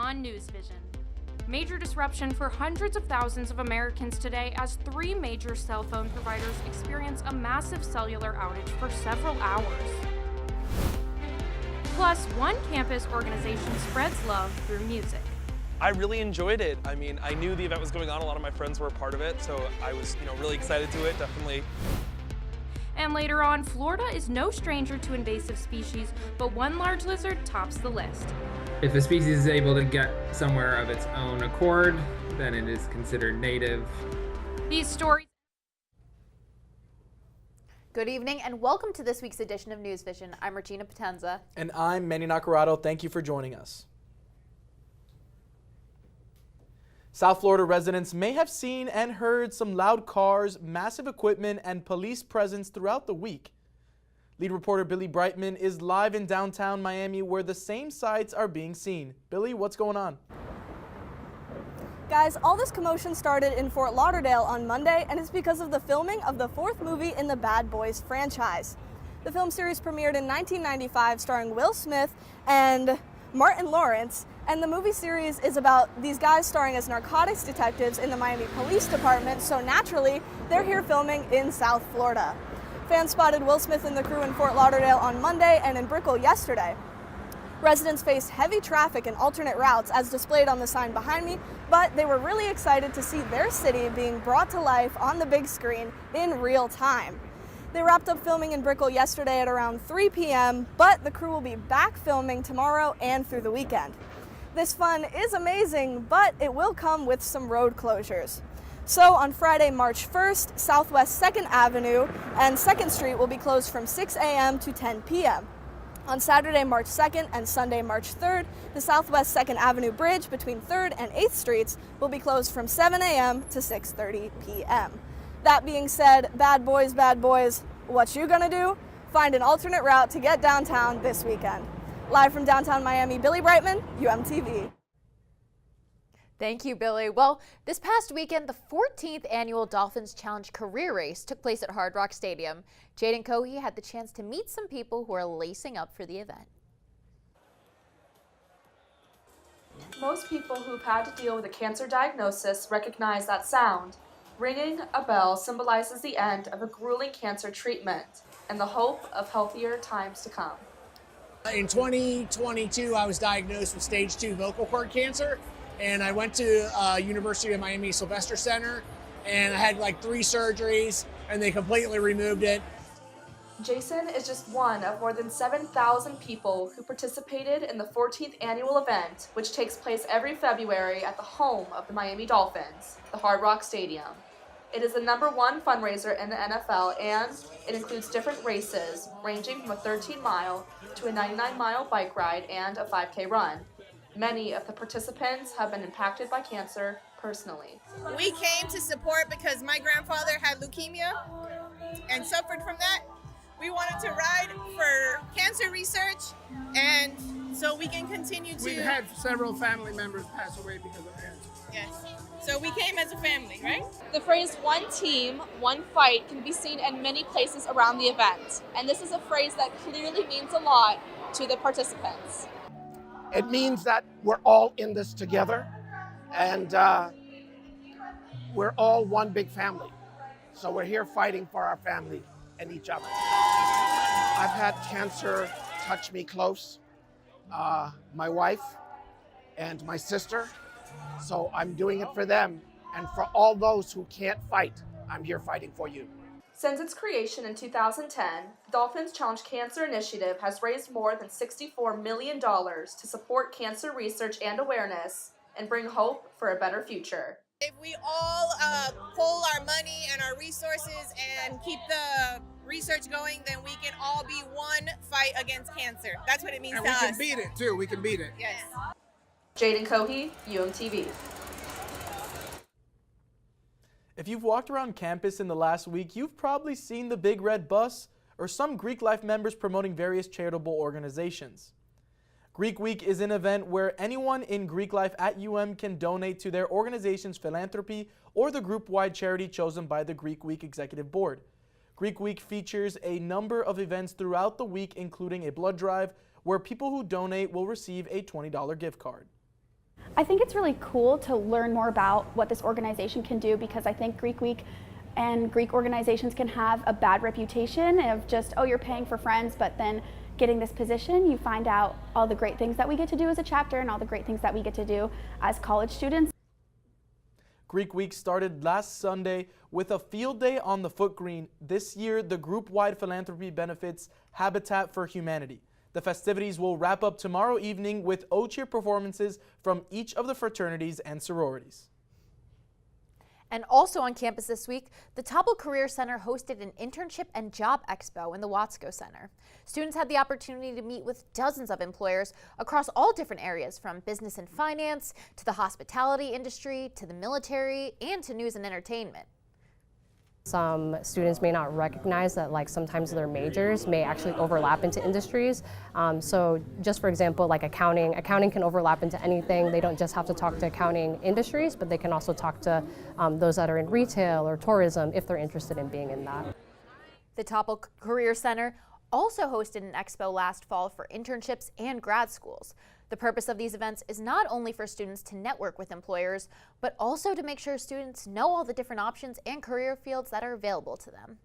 on NewsVision. Major disruption for hundreds of thousands of Americans today as 3 major cell phone providers experience a massive cellular outage for several hours. Plus, one campus organization spreads love through music. I really enjoyed it. I mean, I knew the event was going on. A lot of my friends were a part of it, so I was, really excited to it, definitely. And later on, Florida is no stranger to invasive species, but one large lizard tops the list. If a species is able to get somewhere of its own accord, then it is considered native. These stories. Good evening and welcome to this week's edition of NewsVision. I'm Regina Potenza. And I'm Manny Nacarado. Thank you for joining us. South Florida residents may have seen and heard some loud cars, massive equipment, and police presence throughout the week. Lead reporter Billy Brightman is live in downtown Miami where the same sights are being seen. Billy, what's going on? Guys, all this commotion started in Fort Lauderdale on Monday, and it's because of the filming of the 4th movie in the Bad Boys franchise. The film series premiered in 1995 starring Will Smith and Martin Lawrence, and the movie series is about these guys starring as narcotics detectives in the Miami Police Department, so naturally, they're here filming in South Florida. Fans spotted Will Smith and the crew in Fort Lauderdale on Monday and in Brickell yesterday. Residents faced heavy traffic and alternate routes as displayed on the sign behind me, but they were really excited to see their city being brought to life on the big screen in real time. They wrapped up filming in Brickell yesterday at around 3 p.m., but the crew will be back filming tomorrow and through the weekend. This fun is amazing, but it will come with some road closures. So on Friday, March 1st, Southwest 2nd Avenue and 2nd Street will be closed from 6 a.m. to 10 p.m. On Saturday, March 2nd and Sunday, March 3rd, the Southwest 2nd Avenue Bridge between 3rd and 8th Streets will be closed from 7 a.m. to 6:30 p.m. That being said, bad boys, what you gonna do? Find an alternate route to get downtown this weekend. Live from downtown Miami, Billy Brightman, UMTV. Thank you, Billy. Well, this past weekend, the 14th annual Dolphins Challenge career race took place at Hard Rock Stadium. Jaden Cohey had the chance to meet some people who are lacing up for the event. Most people who've had to deal with a cancer diagnosis recognize that sound. Ringing a bell symbolizes the end of a grueling cancer treatment and the hope of healthier times to come. In 2022, I was diagnosed with stage 2 vocal cord cancer, and I went to University of Miami Sylvester Center, and I had like 3 surgeries, and they completely removed it. Jason is just one of more than 7,000 people who participated in the 14th annual event, which takes place every February at the home of the Miami Dolphins, the Hard Rock Stadium. It is the #1 fundraiser in the NFL, and it includes different races, ranging from a 13-mile to a 99-mile bike ride and a 5K run. Many of the participants have been impacted by cancer personally. We came to support because my grandfather had leukemia and suffered from that. We wanted to ride for cancer research, and so we can continue to... We've had several family members pass away because of cancer. Yes. So we came as a family, right? The phrase "one team, one fight" can be seen in many places around the event, and this is a phrase that clearly means a lot to the participants. It means that we're all in this together, and we're all one big family. So we're here fighting for our family and each other. I've had cancer touch me close, my wife and my sister. So I'm doing it for them, and for all those who can't fight, I'm here fighting for you. Since its creation in 2010, the Dolphins Challenge Cancer Initiative has raised more than $64 million to support cancer research and awareness and bring hope for a better future. If we all pull our money and our resources and keep the research going, then we can all be one fight against cancer. That's what it means to us. And we can beat it, too. We can beat it. Yes. Jaden Cohey, UMTV. If you've walked around campus in the last week, you've probably seen the Big Red Bus or some Greek Life members promoting various charitable organizations. Greek Week is an event where anyone in Greek Life at UM can donate to their organization's philanthropy or the group-wide charity chosen by the Greek Week Executive Board. Greek Week features a number of events throughout the week, including a blood drive where people who donate will receive a $20 gift card. I think it's really cool to learn more about what this organization can do, because I think Greek Week and Greek organizations can have a bad reputation of just, oh, you're paying for friends, but then getting this position, you find out all the great things that we get to do as a chapter and all the great things that we get to do as college students. Greek Week started last Sunday with a field day on the Foot Green. This year, the group-wide philanthropy benefits Habitat for Humanity. The festivities will wrap up tomorrow evening with O-Cheer performances from each of the fraternities and sororities. And also on campus this week, the Topple Career Center hosted an internship and job expo in the Watsco Center. Students had the opportunity to meet with dozens of employers across all different areas, from business and finance to the hospitality industry to the military and to news and entertainment. Some students may not recognize that sometimes their majors may actually overlap into industries. So just for example, accounting can overlap into anything. They don't just have to talk to accounting industries, but they can also talk to those that are in retail or tourism if they're interested in being in that. The Topple Career Center also hosted an expo last fall for internships and grad schools. The purpose of these events is not only for students to network with employers, but also to make sure students know all the different options and career fields that are available to them.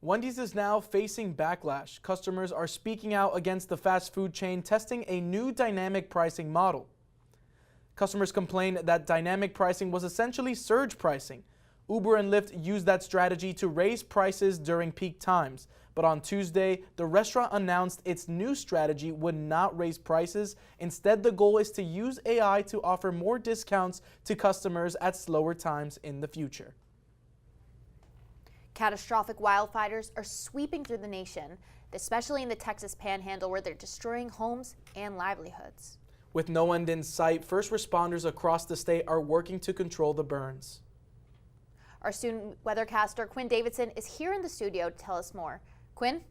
Wendy's is now facing backlash. Customers are speaking out against the fast food chain testing a new dynamic pricing model. Customers complained that dynamic pricing was essentially surge pricing. Uber and Lyft used that strategy to raise prices during peak times. But on Tuesday, the restaurant announced its new strategy would not raise prices. Instead, the goal is to use AI to offer more discounts to customers at slower times in the future. Catastrophic wildfires are sweeping through the nation, especially in the Texas Panhandle, where they're destroying homes and livelihoods. With no end in sight, first responders across the state are working to control the burns. Our student weathercaster Quinn Davidson is here in the studio to tell us more. Quinn?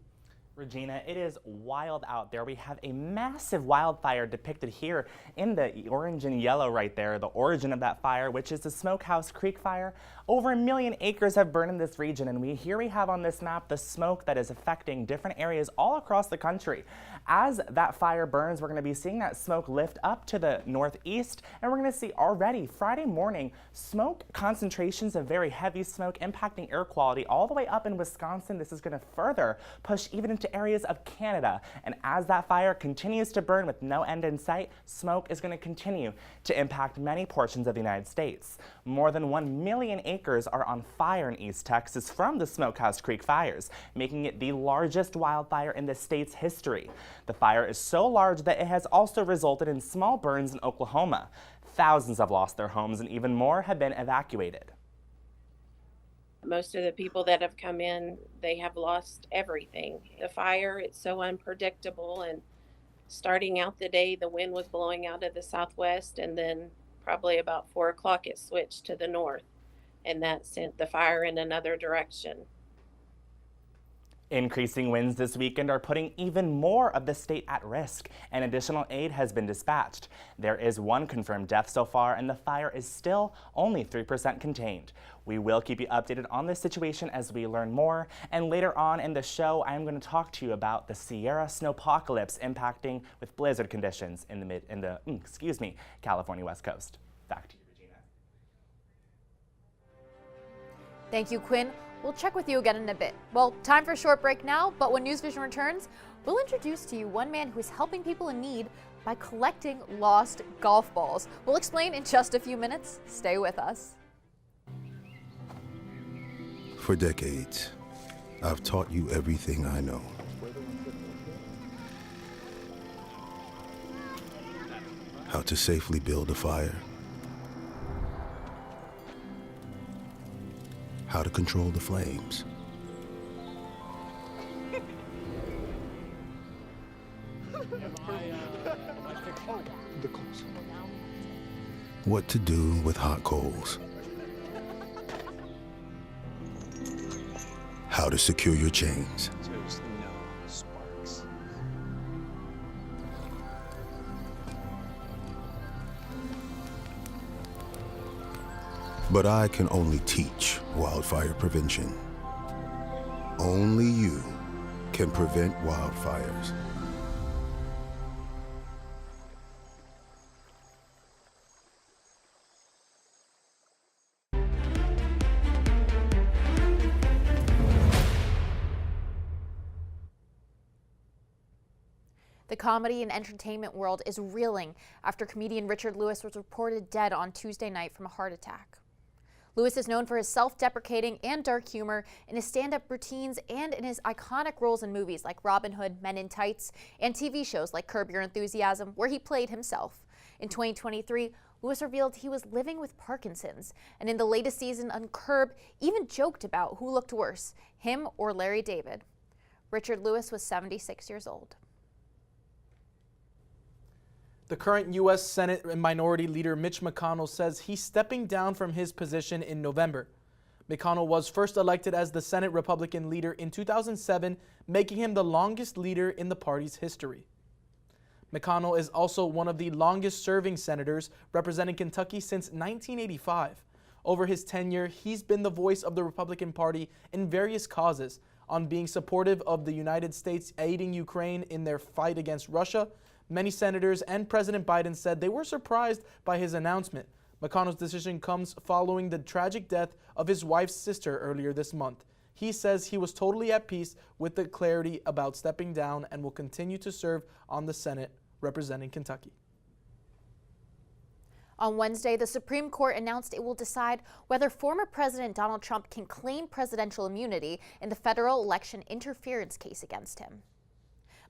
Regina, it is wild out there. We have a massive wildfire depicted here in the orange and yellow right there, the origin of that fire, which is the Smokehouse Creek Fire. Over 1 million acres have burned in this region, and here we have on this map the smoke that is affecting different areas all across the country. As that fire burns, we're going to be seeing that smoke lift up to the northeast, and we're going to see already Friday morning smoke concentrations of very heavy smoke impacting air quality all the way up in Wisconsin. This is going to further push even into areas of Canada. And as that fire continues to burn with no end in sight, smoke is going to continue to impact many portions of the United States. More than 1 million acres are on fire in East Texas from the Smokehouse Creek fires, making it the largest wildfire in the state's history. The fire is so large that it has also resulted in small burns in Oklahoma. Thousands have lost their homes and even more have been evacuated. Most of the people that have come in, they have lost everything. The fire, it's so unpredictable, and starting out the day, the wind was blowing out of the southwest, and then probably about 4 o'clock it switched to the north, and that sent the fire in another direction. Increasing winds this weekend are putting even more of the state at risk, and additional aid has been dispatched. There is 1 confirmed death so far, and the fire is still only 3% contained. We will keep you updated on this situation as we learn more, and later on in the show, I am going to talk to you about the Sierra snowpocalypse impacting with blizzard conditions in the California West Coast. Back to you, Regina. Thank you, Quinn. We'll check with you again in a bit. Well, time for a short break now, but when NewsVision returns, we'll introduce to you one man who is helping people in need by collecting lost golf balls. We'll explain in just a few minutes. Stay with us. For decades, I've taught you everything I know. How to safely build a fire. How to control the flames. What to do with hot coals. How to secure your chains. There's no sparks. But I can only teach wildfire prevention. Only you can prevent wildfires. The comedy and entertainment world is reeling after comedian Richard Lewis was reported dead on Tuesday night from a heart attack. Lewis is known for his self-deprecating and dark humor in his stand-up routines and in his iconic roles in movies like Robin Hood, Men in Tights, and TV shows like Curb Your Enthusiasm, where he played himself. In 2023, Lewis revealed he was living with Parkinson's, and in the latest season on Curb, even joked about who looked worse, him or Larry David. Richard Lewis was 76 years old. The current U.S. Senate Minority Leader Mitch McConnell says he's stepping down from his position in November. McConnell was first elected as the Senate Republican leader in 2007, making him the longest leader in the party's history. McConnell is also one of the longest-serving senators representing Kentucky since 1985. Over his tenure, he's been the voice of the Republican Party in various causes, on being supportive of the United States aiding Ukraine in their fight against Russia. Many senators and President Biden said they were surprised by his announcement. McConnell's decision comes following the tragic death of his wife's sister earlier this month. He says he was totally at peace with the clarity about stepping down and will continue to serve on the Senate representing Kentucky. On Wednesday, the Supreme Court announced it will decide whether former President Donald Trump can claim presidential immunity in the federal election interference case against him.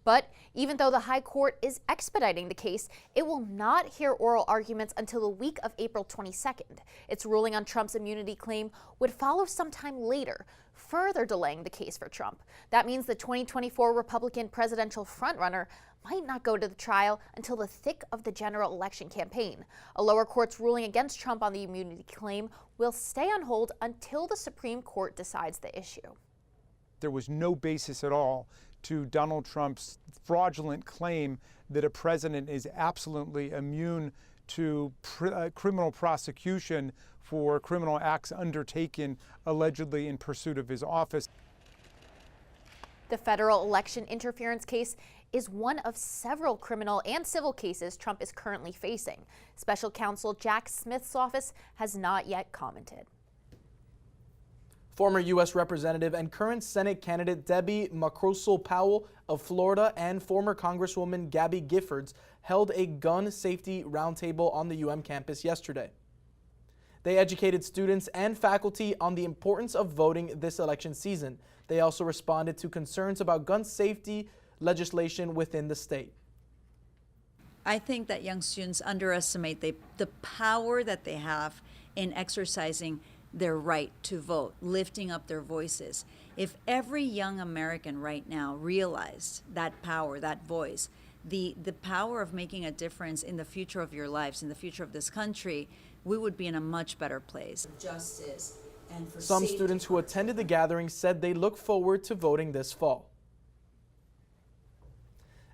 But even though the High Court is expediting the case, it will not hear oral arguments until the week of April 22nd. Its ruling on Trump's immunity claim would follow sometime later, further delaying the case for Trump. That means the 2024 Republican presidential frontrunner might not go to the trial until the thick of the general election campaign. A lower court's ruling against Trump on the immunity claim will stay on hold until the Supreme Court decides the issue. There was no basis at all to Donald Trump's fraudulent claim that a president is absolutely immune to criminal prosecution for criminal acts undertaken allegedly in pursuit of his office. The federal election interference case is one of several criminal and civil cases Trump is currently facing. Special counsel Jack Smith's office has not yet commented. Former U.S. Representative and current Senate candidate Debbie McChrystal-Powell of Florida and former Congresswoman Gabby Giffords held a gun safety roundtable on the UM campus yesterday. They educated students and faculty on the importance of voting this election season. They also responded to concerns about gun safety legislation within the state. I think that young students underestimate the power that they have in exercising their right to vote, lifting up their voices. If every young American right now realized that power, that voice, the power of making a difference in the future of your lives, in the future of this country, we would be in a much better place. Justice and for Some students who attended the gathering said they look forward to voting this fall.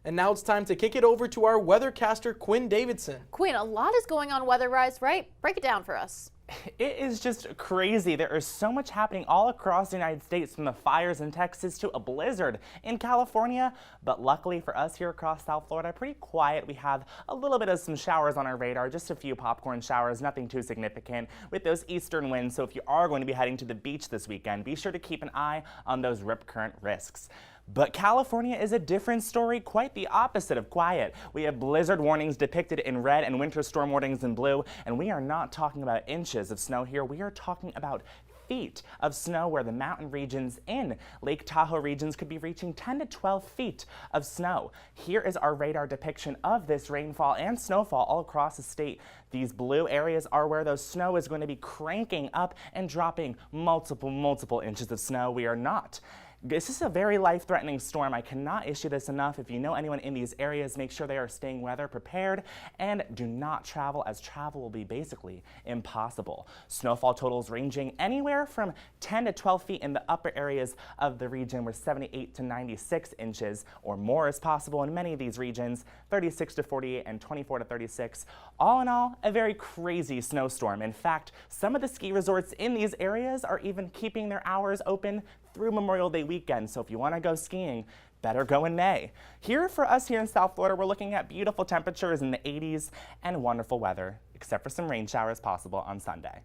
And now it's time to kick it over to our weathercaster, Quinn Davidson. Quinn, a lot is going on weather-wise, right? Break it down for us. It is just crazy. There is so much happening all across the United States, from the fires in Texas to a blizzard in California. But luckily for us here across South Florida, pretty quiet. We have a little bit of some showers on our radar, just a few popcorn showers, nothing too significant with those eastern winds. So if you are going to be heading to the beach this weekend, be sure to keep an eye on those rip current risks. But California is a different story, quite the opposite of quiet. We have blizzard warnings depicted in red and winter storm warnings in blue, and we are not talking about inches of snow here. We are talking about feet of snow, where the mountain regions in Lake Tahoe regions could be reaching 10 to 12 feet of snow. Here is our radar depiction of this rainfall and snowfall all across the state. These blue areas are where those snow is going to be cranking up and dropping multiple inches of snow. We are not. This is a very life-threatening storm. I cannot issue this enough. If you know anyone in these areas, make sure they are staying weather prepared and do not travel, as travel will be basically impossible. Snowfall totals ranging anywhere from 10 to 12 feet in the upper areas of the region, where 78 to 96 inches or more is possible in many of these regions, 36 to 48 and 24 to 36. All in all, a very crazy snowstorm. In fact, some of the ski resorts in these areas are even keeping their hours open through Memorial Day weekend. So if you want to go skiing, better go in May. Here for us here in South Florida, we're looking at beautiful temperatures in the 80s and wonderful weather, except for some rain showers possible on Sunday.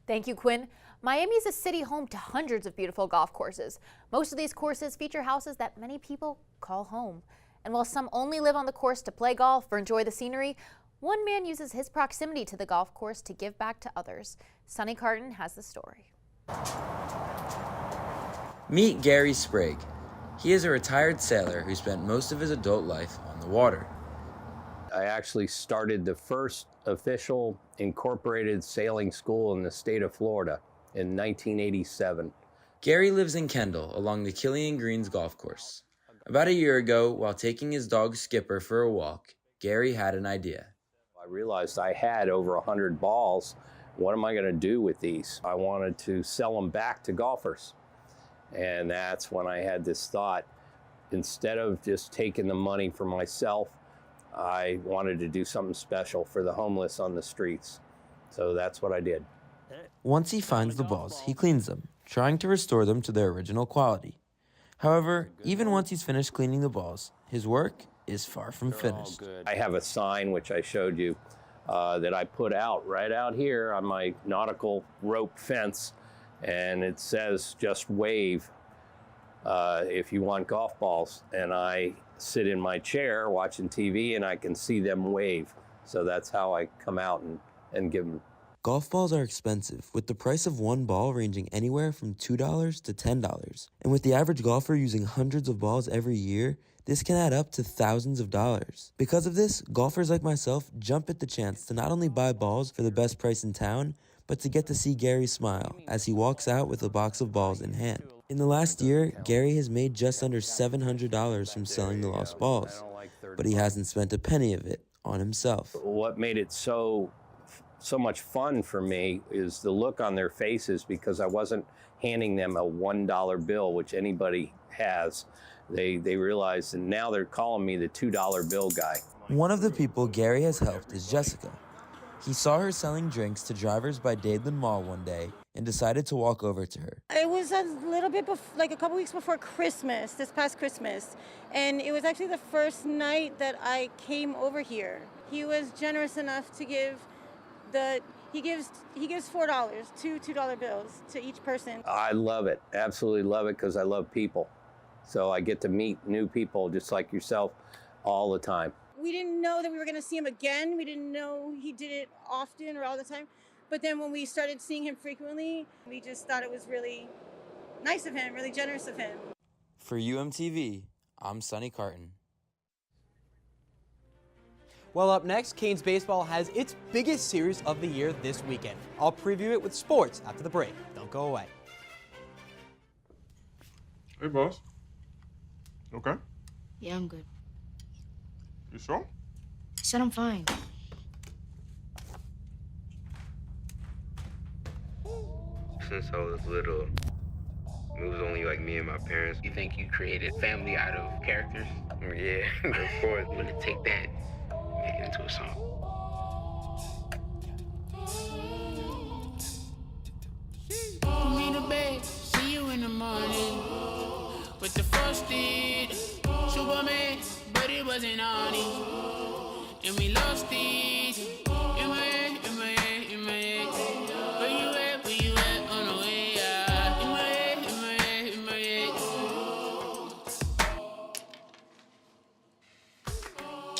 Thank you, Quinn. Miami is a city home to hundreds of beautiful golf courses. Most of these courses feature houses that many people call home. And while some only live on the course to play golf or enjoy the scenery, one man uses his proximity to the golf course to give back to others. Sonny Carton has the story. Meet Gary Sprague. He is a retired sailor who spent most of his adult life on the water. I actually started the first official incorporated sailing school in the state of Florida in 1987. Gary lives in Kendall along the Killian Greens golf course. About a year ago, while taking his dog Skipper for a walk, Gary had an idea. I realized I had over 100 balls. What am I going to do with these? I wanted to sell them back to golfers. And that's when I had this thought, instead of just taking the money for myself, I wanted to do something special for the homeless on the streets. So that's what I did. Once he finds the balls, he cleans them, trying to restore them to their original quality. However, even once he's finished cleaning the balls, his work is far from finished. I have a sign, which I showed you, that I put out right out here on my nautical rope fence, and it says, "Just wave if you want golf balls." And I sit in my chair watching TV and I can see them wave. So that's how I come out and give them. Golf balls are expensive, with the price of one ball ranging anywhere from $2 to $10. And with the average golfer using hundreds of balls every year, this can add up to thousands of dollars. Because of this, golfers like myself jump at the chance to not only buy balls for the best price in town, but to get to see Gary smile as he walks out with a box of balls in hand. In the last year, Gary has made just under $700 from selling the lost balls, but he hasn't spent a penny of it on himself. What made it so much fun for me is the look on their faces, because I wasn't handing them a $1 bill, which anybody has. They realized, and now they're calling me the $2 bill guy. One of the people Gary has helped is Jessica. He saw her selling drinks to drivers by Dadeland Mall one day and decided to walk over to her. It was a little bit, like a couple weeks before Christmas, this past Christmas. And it was actually the first night that I came over here. He was generous enough to give he gives $4, two $2 bills to each person. I love it, absolutely love it, because I love people. So I get to meet new people just like yourself all the time. We didn't know that we were going to see him again. We didn't know he did it often or all the time. But then when we started seeing him frequently, we just thought it was really nice of him, really generous of him. For UMTV, I'm Sonny Carton. Well, up next, Canes baseball has its biggest series of the year this weekend. I'll preview it with sports after the break. Don't go away. Hey, boss. Okay? Yeah, I'm good. You sure? I said I'm fine. Since I was little, it was only like me and my parents. You think you created family out of characters? Yeah, of course. I'm gonna take that, make it into a song. Put me to bed, see you in the morning. With the frosted Superman, but it wasn't on it. And we lost it. In my head, in my head, in my head. Where you at on the way out? In my head, in my head, in my head.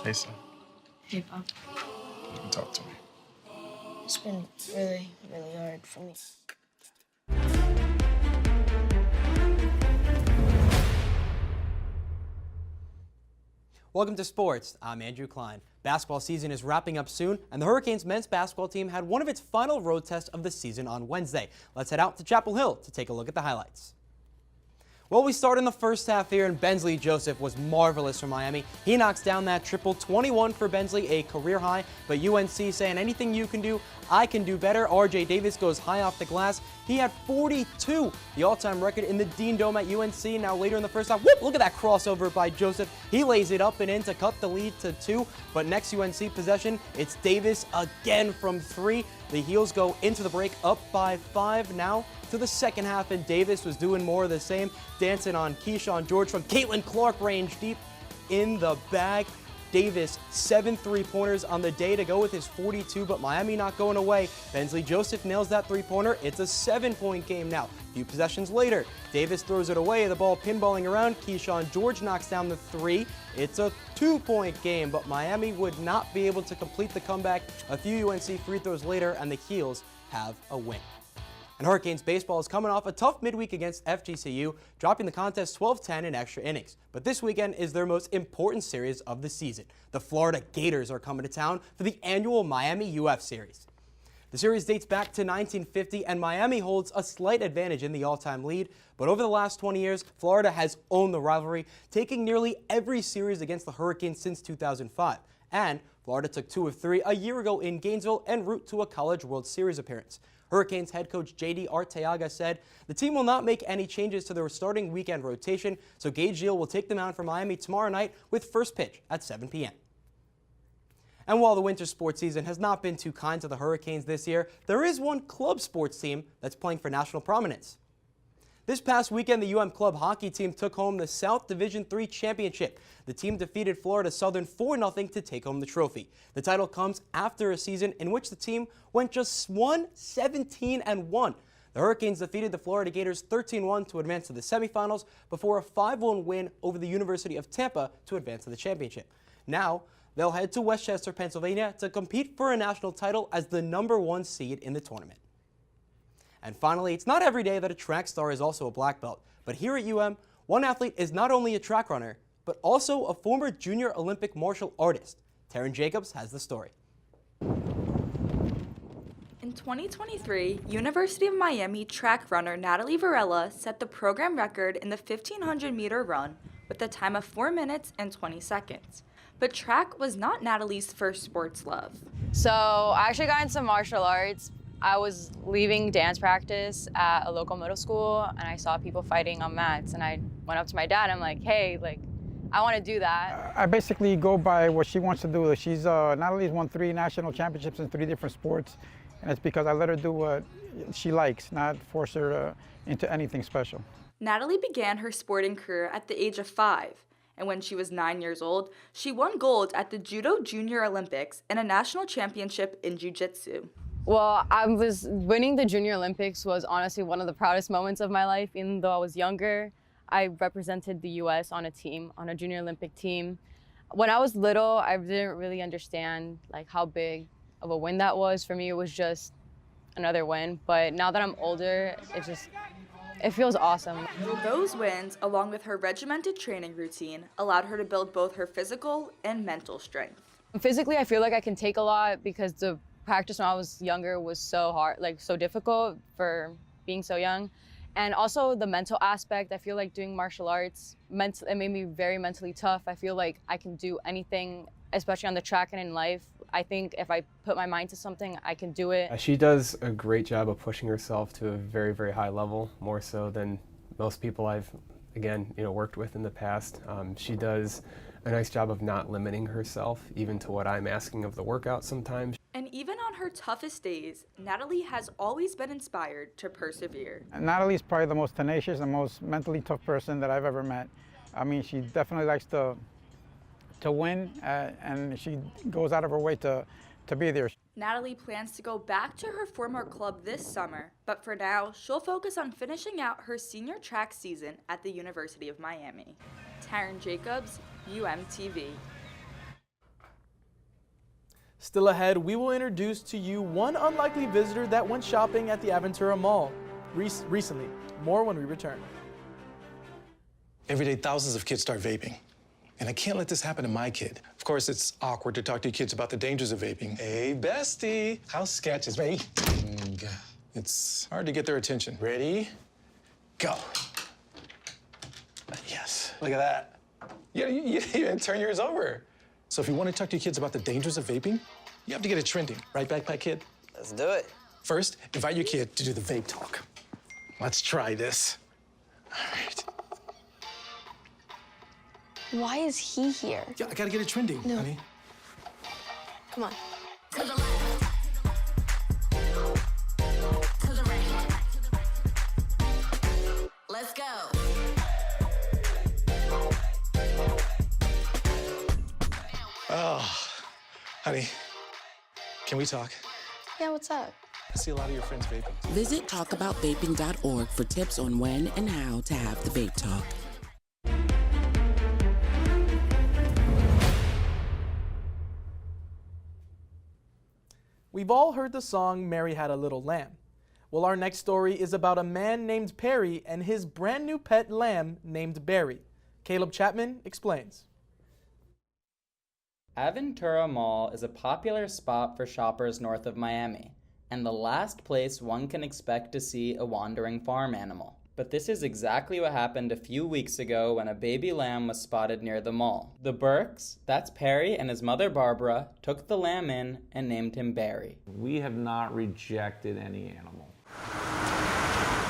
Hey, son. Hey, Pop. You can talk to me. It's been really, really hard for me. Welcome to sports. I'm Andrew Klein. Basketball season is wrapping up soon, and the Hurricanes men's basketball team had one of its final road tests of the season on Wednesday. Let's head out to Chapel Hill to take a look at the highlights. Well, we start in the first half here, and Bensley Joseph was marvelous for Miami. He knocks down that triple, 21 for Bensley, a career high, but UNC saying anything you can do, I can do better. RJ Davis goes high off the glass. He had 42, the all-time record in the Dean Dome at UNC. Now later in the first half, whoop, look at that crossover by Joseph. He lays it up and in to cut the lead to 2, but next UNC possession, it's Davis again from 3. The Heels go into the break up by 5 now to the second half, and Davis was doing more of the same, dancing on Keyshawn George from Caitlin Clark range deep in the bag. Davis, 7 3-pointers on the day to go with his 42, but Miami not going away. Bensley Joseph nails that 3-pointer. It's a 7-point game now. A few possessions later, Davis throws it away, the ball pinballing around. Keyshawn George knocks down the 3. It's a 2-point game, but Miami would not be able to complete the comeback. A few UNC free throws later, and the Heels have a win. And Hurricanes baseball is coming off a tough midweek against FGCU, dropping the contest 12-10 in extra innings. But this weekend is their most important series of the season. The Florida Gators are coming to town for the annual Miami UF Series. The series dates back to 1950, and Miami holds a slight advantage in the all-time lead. But over the last 20 years, Florida has owned the rivalry, taking nearly every series against the Hurricanes since 2005. And Florida took 2 of 3 a year ago in Gainesville en route to a College World Series appearance. Hurricanes head coach J.D. Arteaga said the team will not make any changes to their starting weekend rotation, so Gage Gill will take the mound for Miami tomorrow night with first pitch at 7 p.m. And while the winter sports season has not been too kind to the Hurricanes this year, there is one club sports team that's playing for national prominence. This past weekend, the UM club hockey team took home the South Division III championship. The team defeated Florida Southern 4-0 to take home the trophy. The title comes after a season in which the team went just 1-17-1. The Hurricanes defeated the Florida Gators 13-1 to advance to the semifinals before a 5-1 win over the University of Tampa to advance to the championship. Now, they'll head to Westchester, Pennsylvania to compete for a national title as the #1 seed in the tournament. And finally, it's not every day that a track star is also a black belt. But here at UM, one athlete is not only a track runner, but also a former junior Olympic martial artist. Taryn Jacobs has the story. In 2023, University of Miami track runner Natalie Varela set the program record in the 1,500-meter run with a time of 4 minutes and 20 seconds. But track was not Natalie's first sports love. So I actually got into martial arts. I was leaving dance practice at a local middle school, and I saw people fighting on mats, and I went up to my dad. I'm like, hey, I want to do that. I basically go by what she wants to do. She's Natalie's won 3 national championships in 3 different sports, and it's because I let her do what she likes, not force her into anything special. Natalie began her sporting career at the age of 5, and when she was 9 years old, she won gold at the Judo Junior Olympics and a national championship in Jiu-Jitsu. Well, winning the Junior Olympics was honestly one of the proudest moments of my life. Even though I was younger, I represented the U.S. on a Junior Olympic team. When I was little, I didn't really understand how big of a win that was. For me, it was just another win. But now that I'm older, it feels awesome. Those wins, along with her regimented training routine, allowed her to build both her physical and mental strength. Physically, I feel like I can take a lot because the practice when I was younger was so hard, so difficult for being so young. And also the mental aspect, I feel like doing martial arts, it made me very mentally tough. I feel like I can do anything, especially on the track and in life. I think if I put my mind to something, I can do it. She does a great job of pushing herself to a very, very high level, more so than most people I've, worked with in the past. She does a nice job of not limiting herself, even to what I'm asking of the workout sometimes. And even on her toughest days, Natalie has always been inspired to persevere. Natalie's probably the most tenacious and most mentally tough person that I've ever met. I mean, she definitely likes to win, and she goes out of her way to be there. Natalie plans to go back to her former club this summer, but for now, she'll focus on finishing out her senior track season at the University of Miami. Taryn Jacobs, UMTV. Still ahead, we will introduce to you one unlikely visitor that went shopping at the Aventura Mall recently. More when we return. Every day, thousands of kids start vaping. And I can't let this happen to my kid. Of course, it's awkward to talk to your kids about the dangers of vaping. Hey, bestie, how sketch is vaping? It's hard to get their attention. Ready? Go. Yes, look at that. You even turn yours over. So if you want to talk to your kids about the dangers of vaping, you have to get it trending. Right, Backpack Kid? Let's do it. First, invite your kid to do the vape talk. Let's try this. All right. Why is he here? Yeah, I gotta get it trending, honey. Come on. Let's go. Oh, honey, can we talk? Yeah, what's up? I see a lot of your friends vaping. Visit talkaboutvaping.org for tips on when and how to have the vape talk. We've all heard the song Mary Had a Little Lamb. Well, our next story is about a man named Perry and his brand new pet lamb named Barry. Caleb Chapman explains. Aventura Mall is a popular spot for shoppers north of Miami, and the last place one can expect to see a wandering farm animal. But this is exactly what happened a few weeks ago when a baby lamb was spotted near the mall. The Burks, that's Perry and his mother Barbara, took the lamb in and named him Barry. We have not rejected any animal.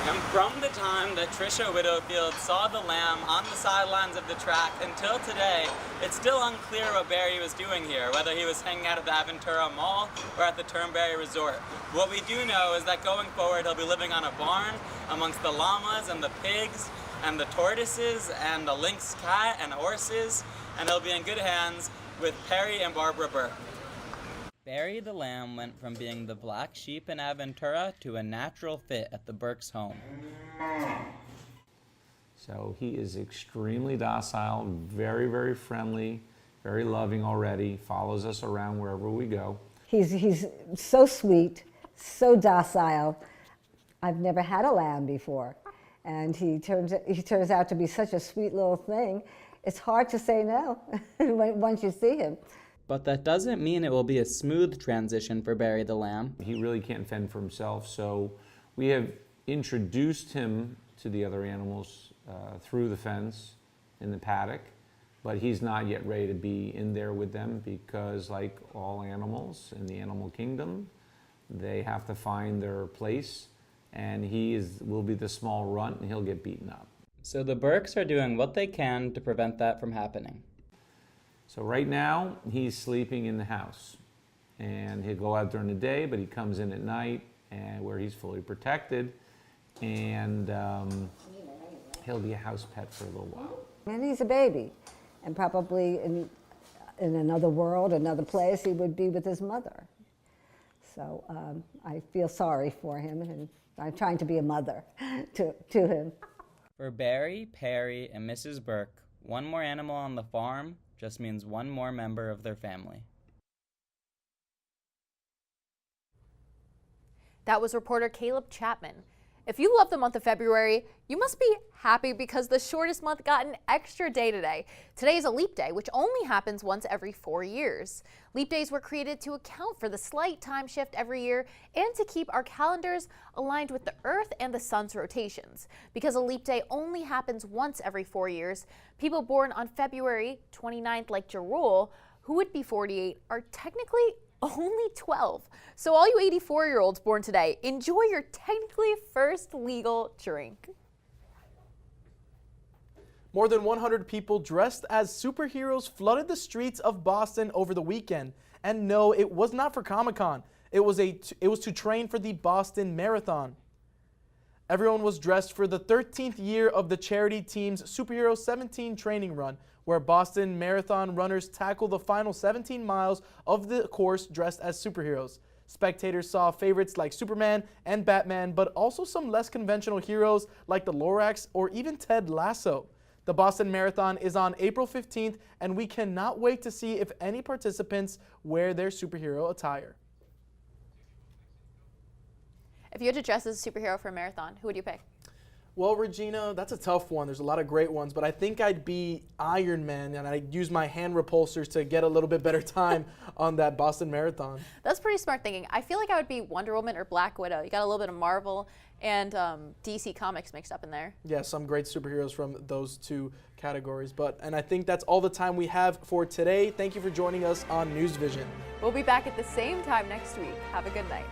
And from the time that Trisha Widowfield saw the lamb on the sidelines of the track until today, it's still unclear what Barry was doing here, whether he was hanging out at the Aventura Mall or at the Turnberry Resort. What we do know is that going forward, he'll be living on a barn amongst the llamas and the pigs and the tortoises and the lynx cat and horses, and he'll be in good hands with Perry and Barbara Burke. Barry the lamb went from being the black sheep in Aventura to a natural fit at the Burks' home. So he is extremely docile, very, very friendly, very loving already, follows us around wherever we go. He's so sweet, so docile. I've never had a lamb before, and he turns out to be such a sweet little thing. It's hard to say no once you see him. But that doesn't mean it will be a smooth transition for Barry the lamb. He really can't fend for himself, so we have introduced him to the other animals through the fence in the paddock, but he's not yet ready to be in there with them because, like all animals in the animal kingdom, they have to find their place, and will be the small runt, and he'll get beaten up. So the Burks are doing what they can to prevent that from happening. So right now, he's sleeping in the house, and he'll go out during the day, but he comes in at night, and where he's fully protected, and he'll be a house pet for a little while. And he's a baby, and probably in another world, another place, he would be with his mother. So I feel sorry for him, and I'm trying to be a mother to him. For Barry, Perry, and Mrs. Burke, one more animal on the farm just means one more member of their family. That was reporter Caleb Chapman. If you love the month of February, you must be happy because the shortest month got an extra day today. Today is a leap day, which only happens once every 4 years. Leap days were created to account for the slight time shift every year and to keep our calendars aligned with the Earth and the Sun's rotations. Because a leap day only happens once every 4 years, people born on February 29th, like Jarul, who would be 48, are technically only 12. So all you 84-year-olds born today, enjoy your technically first legal drink. More than 100 people dressed as superheroes flooded the streets of Boston over the weekend. And no, it was not for Comic-Con. It was to train for the Boston Marathon. Everyone was dressed for the 13th year of the charity team's Superhero 17 training run, where Boston Marathon runners tackle the final 17 miles of the course dressed as superheroes. Spectators saw favorites like Superman and Batman, but also some less conventional heroes like the Lorax or even Ted Lasso. The Boston Marathon is on April 15th, and we cannot wait to see if any participants wear their superhero attire. If you had to dress as a superhero for a marathon, who would you pick? Well, Regina, that's a tough one. There's a lot of great ones, but I think I'd be Iron Man, and I'd use my hand repulsors to get a little bit better time on that Boston Marathon. That's pretty smart thinking. I feel like I would be Wonder Woman or Black Widow. You got a little bit of Marvel and DC Comics mixed up in there. Yeah, some great superheroes from those two categories. And I think that's all the time we have for today. Thank you for joining us on NewsVision. We'll be back at the same time next week. Have a good night.